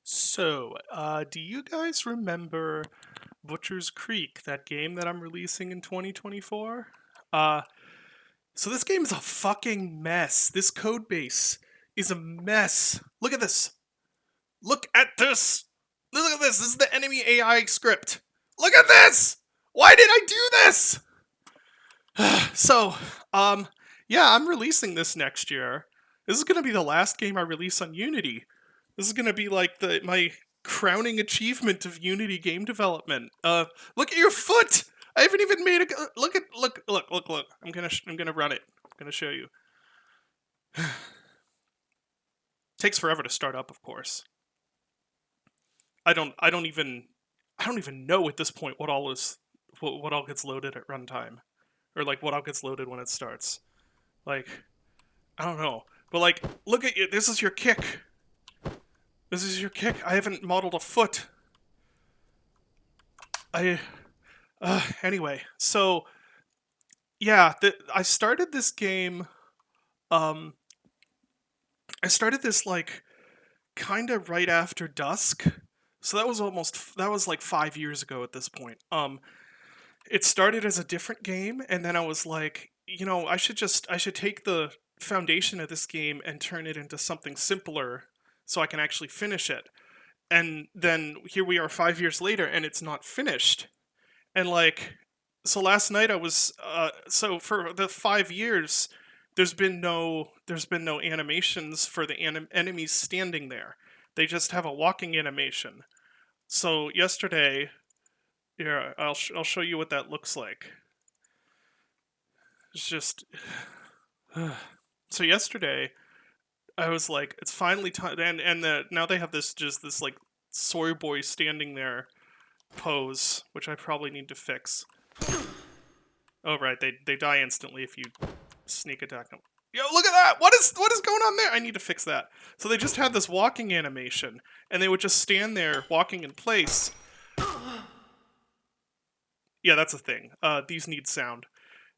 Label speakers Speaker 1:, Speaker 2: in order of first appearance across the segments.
Speaker 1: Do you guys remember Butcher's Creek, that game that I'm releasing in 2024? Uh, so this game is a fucking mess. This code base is a mess. Look at this. Look at this. Look at this. This is the enemy AI script. Look at this. Why did I do this? so, um, yeah, I'm releasing this next year. This is gonna be the last game I release on Unity. This is gonna be like my crowning achievement of Unity game development. Look at your foot. I haven't even made a look. I'm gonna run it. I'm gonna show you. Takes forever to start up, of course. I don't even know at this point what all gets loaded at runtime, or like what all gets loaded when it starts. Like, I don't know. But like, look at you. This is your kick. This is your kick. I haven't modeled a foot. I anyway, so yeah, I started this game. Um, I started this like kind of right after dusk. So that was like 5 years ago at this point. It started as a different game, and then I was like, I should take the foundation of this game and turn it into something simpler, so I can actually finish it. And then here we are 5 years later, and it's not finished. And like, so last night I was so for the 5 years there's been no animations for the enemies standing there. They just have a walking animation. So yesterday, here I'll show you what that looks like. It's just so yesterday I was like, it's finally time, now they have this like soy boy standing there pose, which I probably need to fix. Oh right, they die instantly if you sneak attack them. Yo, look at that! What is going on there? I need to fix that. So they just had this walking animation, and they would just stand there walking in place. Yeah, that's a thing. These need sound.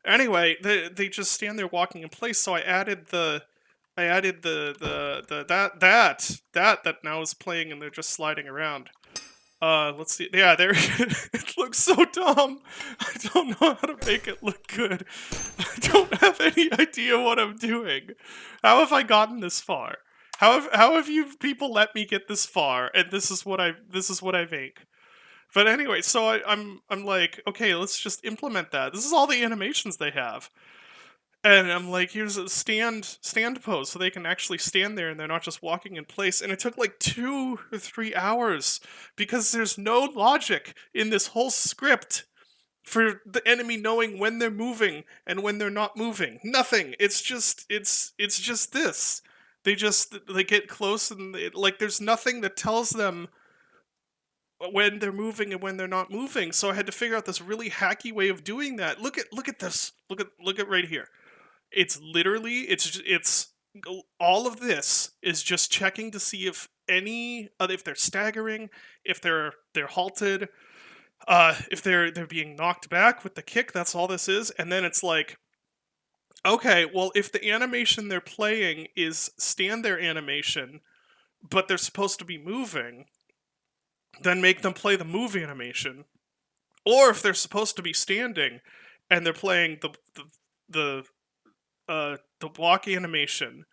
Speaker 1: Anyway, they just stand there walking in place. So I added the that now is playing, and they're just sliding around. Let's see. Yeah, there. It looks so dumb. I don't know how to make it look good. I don't have any idea what I'm doing. How have I gotten this far? How have you people let me get this far? And this is what I make. But anyway, so I'm like, okay, let's just implement that. This is all the animations they have. And I'm like, here's a stand pose, so they can actually stand there and they're not just walking in place. And it took like 2 or 3 hours because there's no logic in this whole script for the enemy knowing when they're moving and when they're not moving. Nothing. It's just this. They get close, and like there's nothing that tells them when they're moving and when they're not moving. So I had to figure out this really hacky way of doing that. Look at this. Look at right here. It's literally it's all of this is just checking to see if if they're staggering, if they're halted, if they're being knocked back with the kick. That's all this is. And then it's like, okay, well, if the animation they're playing is stand there animation, but they're supposed to be moving, then make them play the move animation. Or if they're supposed to be standing and they're playing the block animation,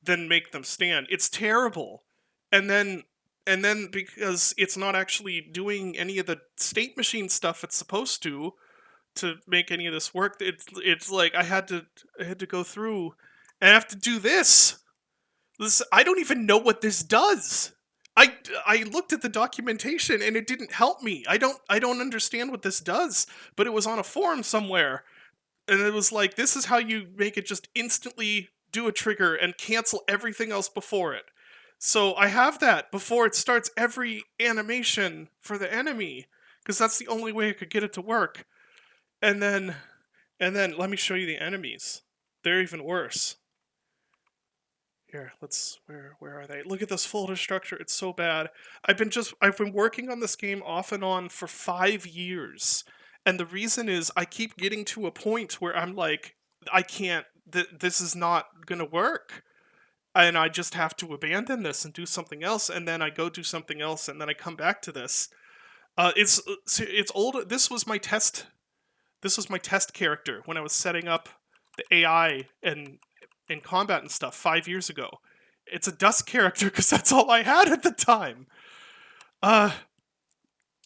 Speaker 1: then make them stand. It's terrible. And then because it's not actually doing any of the state machine stuff it's supposed to make any of this work, it's like I had to go through and I have to do this. I don't even know what this does. I looked at the documentation and it didn't help me. I don't understand what this does, but it was on a forum somewhere, and it was like, this is how you make it just instantly do a trigger and cancel everything else before it. So I have that before it starts every animation for the enemy, because that's the only way I could get it to work. And then let me show you the enemies. They're even worse. Here, where are they? Look at this folder structure. It's so bad. I've been working on this game off and on for 5 years. And the reason is I keep getting to a point where I'm like, I can't this is not going to work. and I just have to abandon this and do something else, and then I go do something else, and then I come back to this. It's old. This was my test. This was my test character when I was setting up the AI and in combat and stuff 5 years ago. It's a dust character because that's all I had at the time.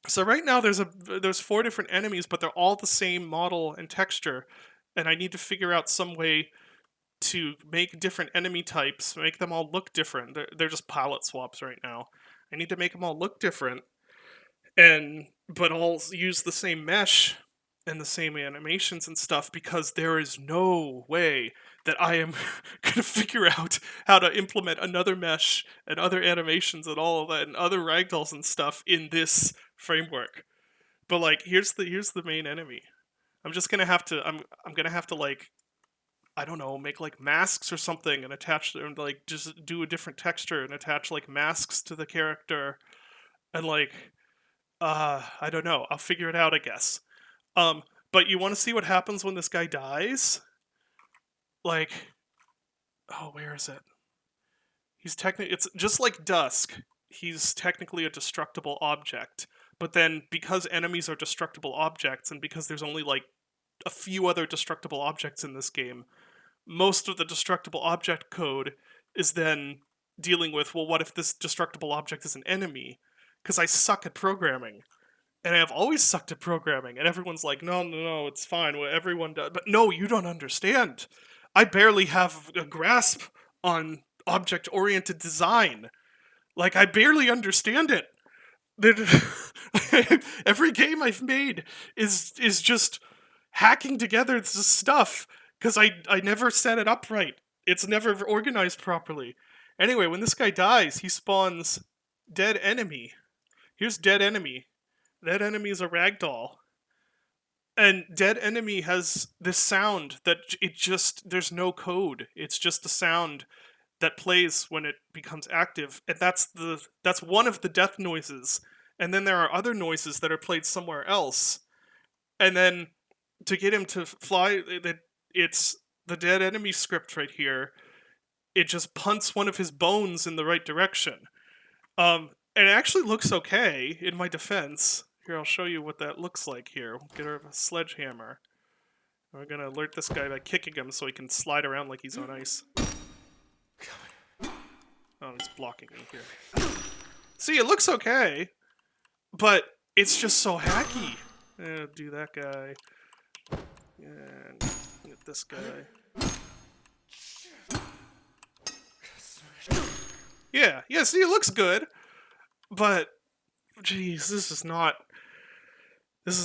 Speaker 1: So right now there's 4 different enemies, but they're all the same model and texture, and I need to figure out some way to make different enemy types, make them all look different. They're just palette swaps right now. I need to make them all look different, but all use the same mesh and the same animations and stuff, because there is no way that I am going to figure out how to implement another mesh and other animations and all of that and other ragdolls and stuff in this framework. But like, here's the main enemy. I'm just gonna have to I'm gonna have to, like, I don't know, make like masks or something and attach them, like just do a different texture and attach like masks to the character, and like I don't know. I'll figure it out, I guess. But you want to see what happens when this guy dies? Like, oh, where is it? He's technically, it's just like Dusk. He's technically a destructible object. But then, because enemies are destructible objects, and because there's only like a few other destructible objects in this game, most of the destructible object code is then dealing with, well, what if this destructible object is an enemy? Because I suck at programming. And I've always sucked at programming, and everyone's like, no, it's fine, well, everyone does. But no, you don't understand. I barely have a grasp on object-oriented design. Like, I barely understand it. Every game I've made is just hacking together this stuff, because I never set it up right. It's never organized properly. Anyway, when this guy dies, he spawns dead enemy. Here's dead enemy. That enemy is a ragdoll. And dead enemy has this sound that there's no code. It's just a sound that plays when it becomes active. And that's one of the death noises. And then there are other noises that are played somewhere else. And then to get him to fly, it's the dead enemy script right here. It just punts one of his bones in the right direction. And it actually looks okay, in my defense. Here, I'll show you what that looks like here. We'll get rid of a sledgehammer. We're gonna alert this guy by kicking him so he can slide around like he's on ice. Oh, he's blocking me here. See, it looks okay, but it's just so hacky. Do that guy. And get this guy. Yeah, see, it looks good, but, geez, this is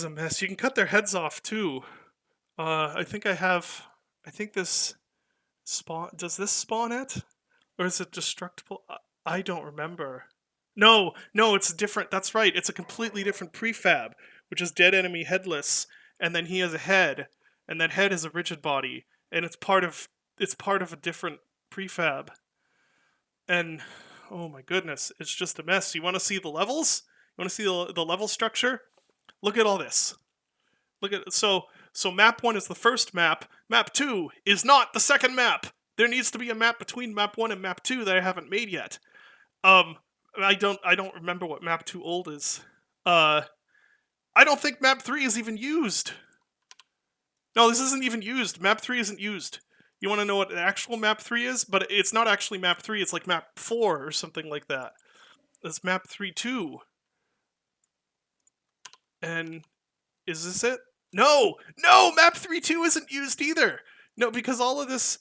Speaker 1: a mess. You can cut their heads off, too. I think this does this spawn it? Or is it destructible? I don't remember. No, it's different. That's right. It's a completely different prefab, which is dead enemy headless, and then he has a head, and that head is a rigid body, and it's part of a different prefab. And oh my goodness, it's just a mess. You want to see the levels? You want to see the level structure? Look at all this. Look at so map 1 is the first map. Map 2 is not the second map. There needs to be a map between map 1 and map 2 that I haven't made yet. I don't remember what map 2 old is. I don't think map 3 is even used. No, this isn't even used. Map 3 isn't used. You want to know what the actual map 3 is? But it's not actually map 3, it's like map 4 or something like that. It's map 3-2. And is this it? No, map 3-2 isn't used either. No, because all of this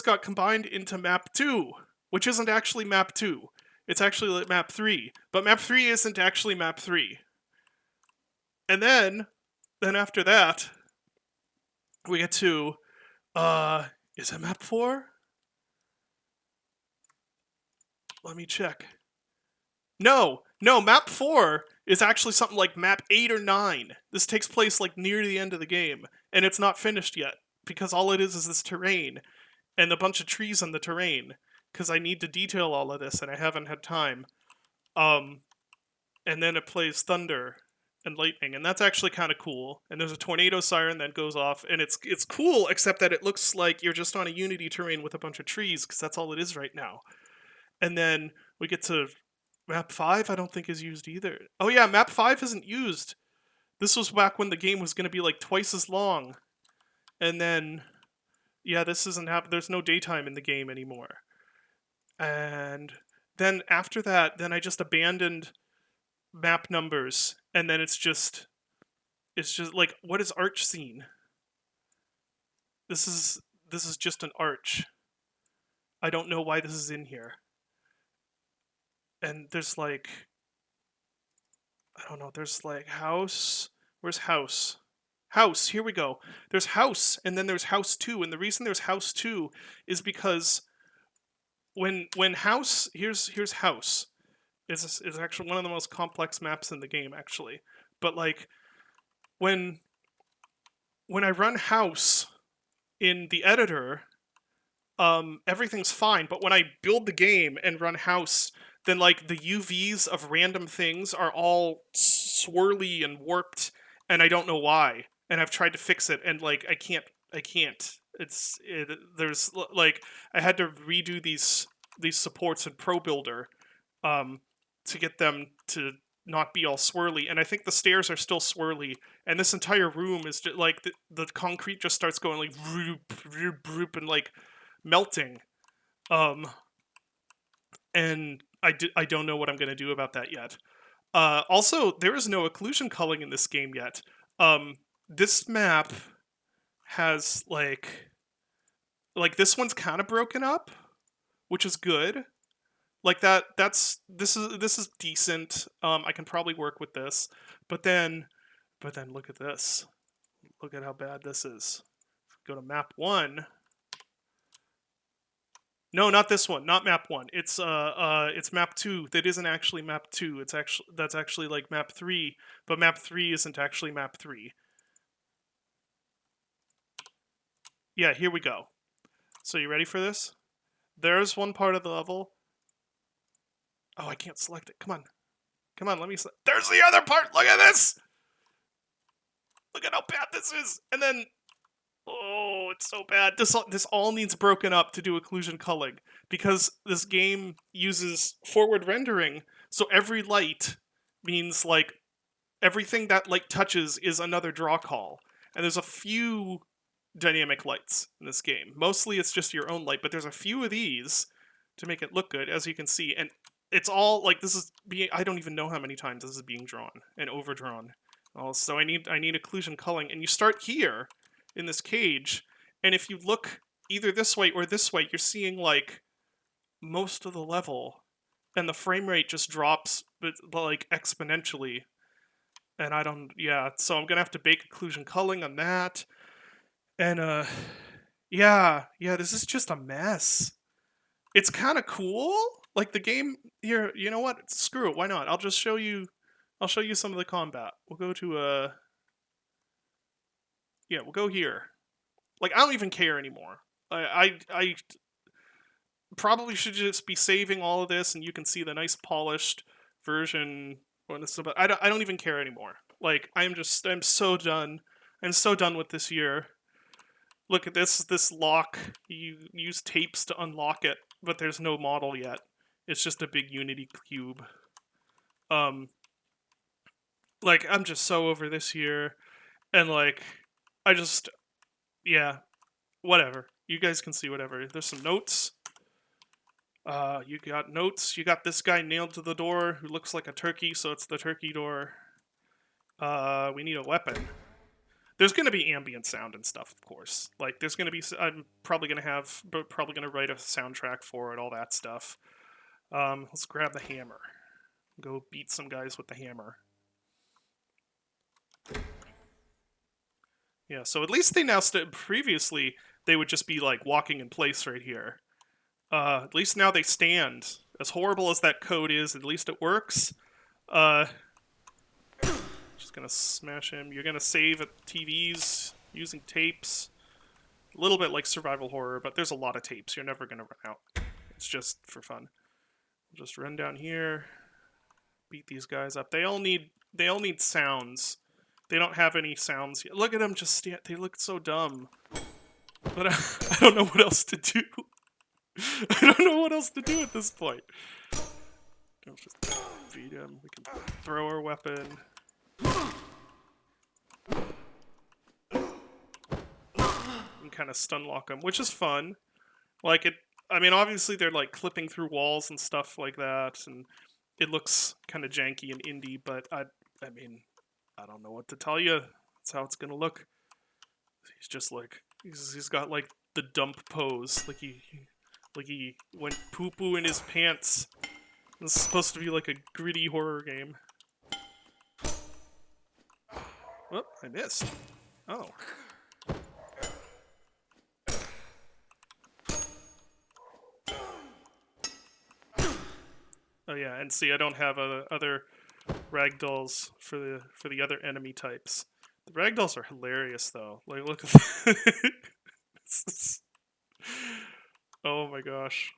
Speaker 1: got combined into map 2, which isn't actually map 2. It's actually like map 3, but map 3 isn't actually map 3. And then after that, we get to, is it map 4? Let me check. No, map 4 is actually something like map 8 or 9. This takes place like near the end of the game, and it's not finished yet, because all it is this terrain, and a bunch of trees on the terrain, because I need to detail all of this, and I haven't had time. And then it plays thunder, and lightning, and that's actually kind of cool. And there's a tornado siren that goes off, and it's cool, except that it looks like you're just on a Unity terrain with a bunch of trees, because that's all it is right now. And then we get to map 5. I don't think is used either. Oh yeah, map 5 isn't used. This was back when the game was going to be like twice as long. And then, yeah, this isn't there's no daytime in the game anymore. And then after that, then I just abandoned map numbers, and then it's just like, what is arch scene? This is just an arch. I don't know why this is in here. And there's like, I don't know, there's like house. Where's house? House, here we go. There's house, and then there's house 2, and the reason there's house 2 is because when house, here's house. Is actually one of the most complex maps in the game, actually. But like when I run house in the editor, everything's fine. But when I build the game and run house, then like the UVs of random things are all swirly and warped, and I don't know why. And I've tried to fix it, and like I can't. There's like I had to redo these supports in Pro Builder, to get them to not be all swirly. And I think the stairs are still swirly, and this entire room is just like the concrete just starts going like vroop, vroop, vroop, and like melting. And I don't know what I'm gonna do about that yet. Also, there is no occlusion culling in this game yet. This map has like this one's kind of broken up, which is good. Like this is decent. I can probably work with this, but then look at this. Look at how bad this is. Go to map 1. No, not this one. Not map 1. It's map 2. That isn't actually map 2. That's actually like map 3, but map 3 isn't actually map 3. Yeah, here we go. So you ready for this? There's one part of the level. Oh, I can't select it. Come on. Come on, let me select. There's the other part. Look at this. Look at how bad this is. And then, oh, it's so bad. This all needs broken up to do occlusion culling, because this game uses forward rendering, so every light means like everything that light touches is another draw call. And there's a few dynamic lights in this game. Mostly it's just your own light, but there's a few of these to make it look good, as you can see. And it's all like this is being, I don't even know how many times this is being drawn and overdrawn. So I need occlusion culling, and you start here in this cage, and if you look either this way or this way, you're seeing like most of the level, and the frame rate just drops, but like exponentially. And I don't, yeah. So I'm gonna have to bake occlusion culling on that, and yeah, this is just a mess. It's kind of cool. Like the game here, you know what? Screw it. Why not? I'll just show you. I'll show you some of the combat. We'll go to yeah, we'll go here. Like I don't even care anymore. I probably should just be saving all of this, and you can see the nice polished version. But I don't even care anymore. Like I'm so done. I'm so done with this year. Look at this lock. You use tapes to unlock it, but there's no model yet. It's just a big Unity cube. Like I'm just so over this year, and like I just, yeah, whatever. You guys can see whatever. There's some notes. You got notes. You got this guy nailed to the door who looks like a turkey, so it's the turkey door. We need a weapon. There's gonna be ambient sound and stuff, of course. Like there's gonna be. I'm probably gonna write a soundtrack for it, all that stuff. Let's grab the hammer. Go beat some guys with the hammer. Yeah, so at least they now previously they would just be like walking in place right here. At least now they stand. As horrible as that code is, at least it works. Just gonna smash him. You're gonna save at TVs using tapes. A little bit like survival horror, but there's a lot of tapes. You're never gonna run out. It's just for fun. Just run down here, beat these guys up. They all need they all need sounds. They don't have any sounds yet. Look at them just stand. They look so dumb. But I don't know what else to do. I don't know what else to do at this point. Let's just feed him. We can throw our weapon. And kind of stun lock them, which is fun. Like it. I mean, obviously they're like clipping through walls and stuff like that, and it looks kind of janky and indie. But I mean, I don't know what to tell you. That's how it's gonna look. He's just like he's got like the dump pose, like he went poo poo in his pants. This is supposed to be like a gritty horror game. Oh, I missed. Oh. Oh yeah, and see, I don't have other ragdolls for the other enemy types. The ragdolls are hilarious though. Like, look at this. Oh my gosh.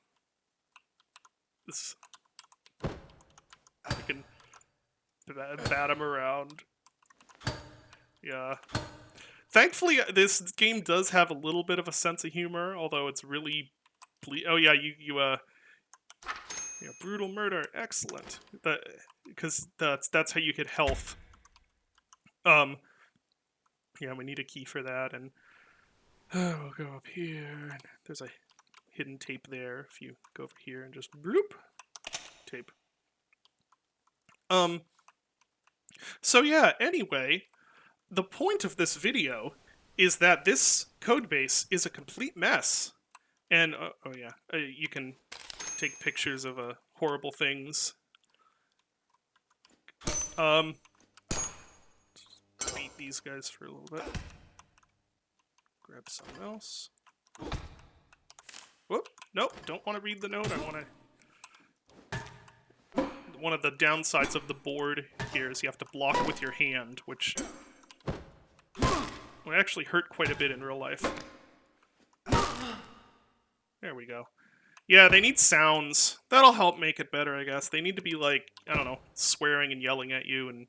Speaker 1: This. I can bat him around. Yeah. Thankfully, this game does have a little bit of a sense of humor, although it's really. Oh yeah, brutal murder, excellent. Because that's how you get health. Yeah, we need a key for that, and we'll go up here. There's a hidden tape there. If you go over here and just bloop, tape. So yeah. Anyway, the point of this video is that this codebase is a complete mess, and oh yeah, you can take pictures of horrible things. Beat these guys for a little bit. Grab something else. Whoop! Nope, don't want to read the note. I want to. One of the downsides of the board here is you have to block with your hand, which would actually hurt quite a bit in real life. There we go. Yeah, they need sounds. That'll help make it better, I guess. They need to be like, I don't know, swearing and yelling at you and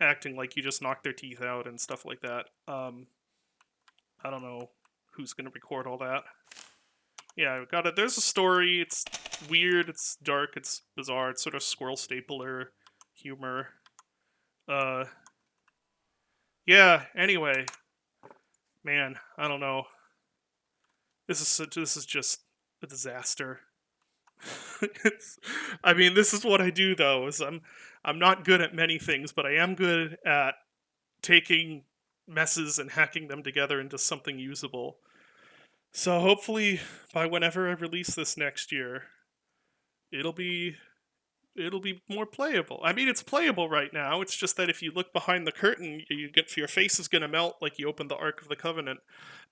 Speaker 1: acting like you just knocked their teeth out and stuff like that. I don't know who's gonna record all that. Yeah, got it. There's a story. It's weird. It's dark. It's bizarre. It's sort of squirrel stapler humor. Yeah. Anyway, man, I don't know. This is just a disaster. I mean, this is what I do though. Is I'm not good at many things, but I am good at taking messes and hacking them together into something usable. So hopefully by whenever I release this next year, it'll be more playable. I mean, it's playable right now. It's just that if you look behind the curtain, your face is going to melt like you opened the Ark of the Covenant.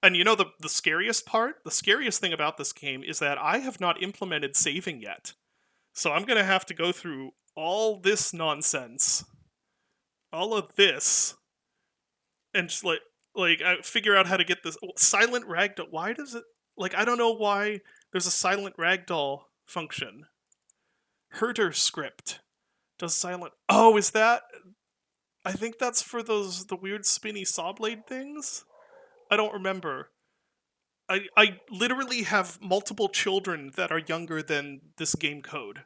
Speaker 1: And you know the scariest part? The scariest thing about this game is that I have not implemented saving yet. So I'm going to have to go through all this nonsense, all of this, and just like I figure out how to get this silent ragdoll. Why does it I don't know why there's a silent ragdoll function. Herder script does silent. Oh, is that? I think that's for the weird spinny saw blade things. I don't remember. I literally have multiple children that are younger than this game code.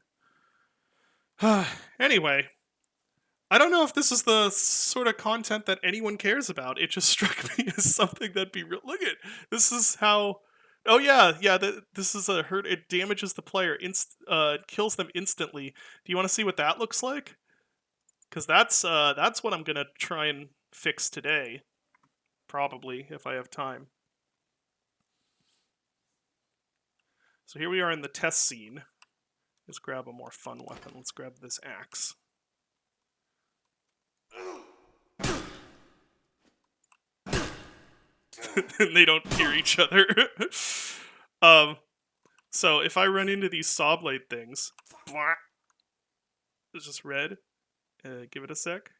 Speaker 1: Anyway, I don't know if this is the sort of content that anyone cares about. It just struck me as something that'd be real. Look at this is how. Oh yeah. This is a hurt. It damages the player. Kills them instantly. Do you want to see what that looks like? Because that's what I'm gonna try and fix today, probably if I have time. So here we are in the test scene. Let's grab a more fun weapon. Let's grab this axe. And they don't hear each other. So if I run into these saw blade things, it's just red. Give it a sec.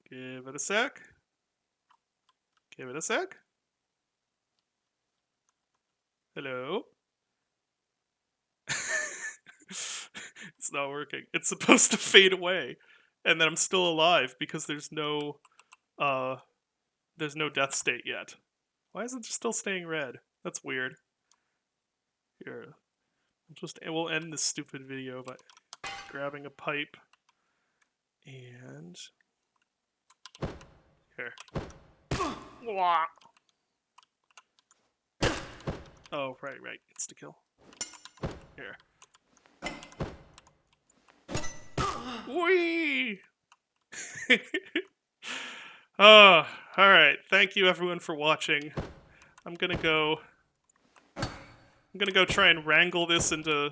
Speaker 1: Give it a sec. Give it a sec. Hello? It's not working. It's supposed to fade away. and that I'm still alive because there's no death state yet. Why is it still staying red? That's weird. Here, we'll end this stupid video by grabbing a pipe and here. Oh, right. Insta kill. Here. Whee! Oh, alright. Thank you everyone for watching. I'm gonna go try and wrangle this into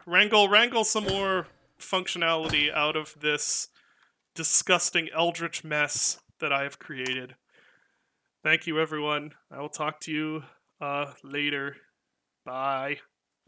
Speaker 1: wrangle some more functionality out of this disgusting eldritch mess that I have created. Thank you everyone. I will talk to you later. Bye.